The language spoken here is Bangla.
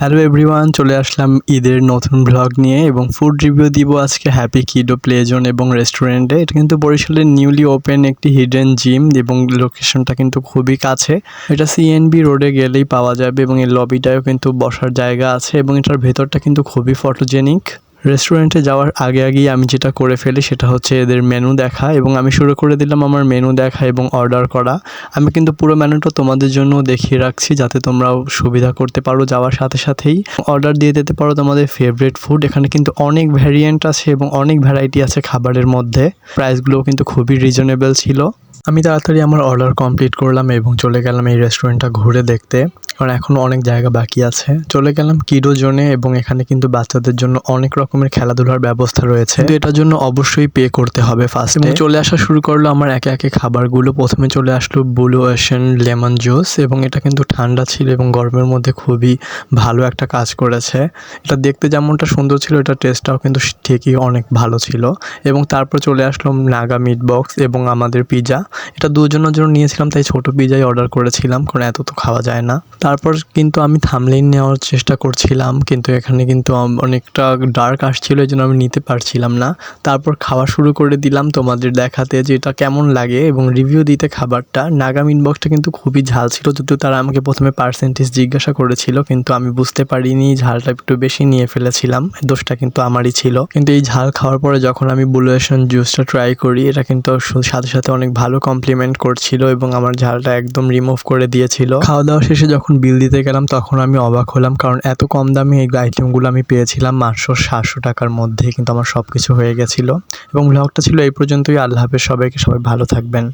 হ্যালো এভরিওয়ান, চলে আসলাম ঈদের নতুন ব্লগ নিয়ে এবং ফুড রিভিউ দিব আজকে হ্যাপি কিডো প্লে জোন এবং রেস্টুরেন্টে। এটা কিন্তু বরিশালের নিউলি ওপেন একটি হিডেন জিম এবং লোকেশনটা কিন্তু খুবই কাছে। এটা সিএনবি রোডে গেলেই পাওয়া যাবে এবং এর লবিটায়ও কিন্তু বসার জায়গা আছে এবং এটার ভেতরটা কিন্তু খুবই ফটোজেনিক। রেস্টুরেন্টে যাওয়ার আগেই আমি যেটা করে ফেলি সেটা হচ্ছে এদের মেনু দেখা এবং আমি শুরু করে দিলাম আমার মেনু দেখা এবং অর্ডার করা। আমি কিন্তু পুরো মেনুটা তোমাদের জন্য দেখিয়ে রাখছি যাতে তোমরাও সুবিধা করতে পারো, যাওয়ার সাথে সাথেই অর্ডার দিয়ে দিতে পারো তোমাদের ফেভারিট ফুড। এখানে কিন্তু অনেক ভ্যারিয়েন্ট আছে এবং অনেক ভ্যারাইটি আছে খাবারের মধ্যে। প্রাইসগুলোও কিন্তু খুবই রিজনেবল ছিল। আমি তাড়াতাড়ি আমার অর্ডার কমপ্লিট করলাম এবং চলে গেলাম এই রেস্টুরেন্টটা ঘুরে দেখতে, কারণ এখনও অনেক জায়গা বাকি আছে। চলে গেলাম কিডো জোনে এবং এখানে কিন্তু বাচ্চাদের জন্য অনেক রকমের খেলাধুলার ব্যবস্থা রয়েছে, কিন্তু এটার জন্য অবশ্যই পে করতে হবে ফার্স্ট। এবং চলে আসা শুরু করলো আমার একে একে খাবারগুলো। প্রথমে চলে আসলো ব্লু ওশেন লেমন জুস এবং এটা কিন্তু ঠান্ডা ছিল এবং গরমের মধ্যে খুবই ভালো একটা কাজ করেছে। এটা দেখতে যেমনটা সুন্দর ছিল, এটা টেস্টটাও কিন্তু ঠিকই অনেক ভালো ছিল। এবং তারপর চলে আসলো নাগা মিট বক্স এবং আমাদের পিৎজা। এটা দুজনের জন্য নিয়েছিলাম, তাই ছোট পিৎজাই অর্ডার করেছিলাম, কারণ এত তো খাওয়া যায় না। তারপর কিন্তু আমি থাম্বনেইল নেওয়ার চেষ্টা করছিলাম, কিন্তু এখানে কিন্তু অনেকটা ডার্ক আসছিল, এই জন্য আমি নিতে পারছিলাম না। তারপর খাওয়া শুরু করে দিলাম তোমাদের দেখাতে যে এটা কেমন লাগে এবং রিভিউ দিতে খাবারটা। নাগা মিট বক্সটা কিন্তু খুবই ঝাল ছিল, যদিও তারা আমাকে প্রথমে পার্সেন্টেজ জিজ্ঞাসা করেছিল, কিন্তু আমি বুঝতে পারিনি, ঝালটা একটু বেশি নিয়ে ফেলেছিলাম। দোষটা কিন্তু আমারই ছিল। কিন্তু এই ঝাল খাওয়ার পরে যখন আমি ব্লু ওশেন জুসটা ট্রাই করি, এটা কিন্তু সাথে সাথে অনেক ভালো কমপ্লিমেন্ট করছিল এবং আমার ঝালটা একদম রিমুভ করে দিয়েছিল। খাওয়া দাওয়া শেষে যখন বিল দিতে গেলাম তখন আমি অবাক হলাম, কারণ এত কম দামে এই আইটেমগুলো আমি পেয়েছিলাম মাত্র 700 টাকার মধ্যে, কিন্তু আমার সব কিছু হয়ে গেছিলো। এবং ব্লগটা ছিল এই পর্যন্তই। আল্লাহ হাফেজ সবাইকে, সবাই ভালো থাকবেন।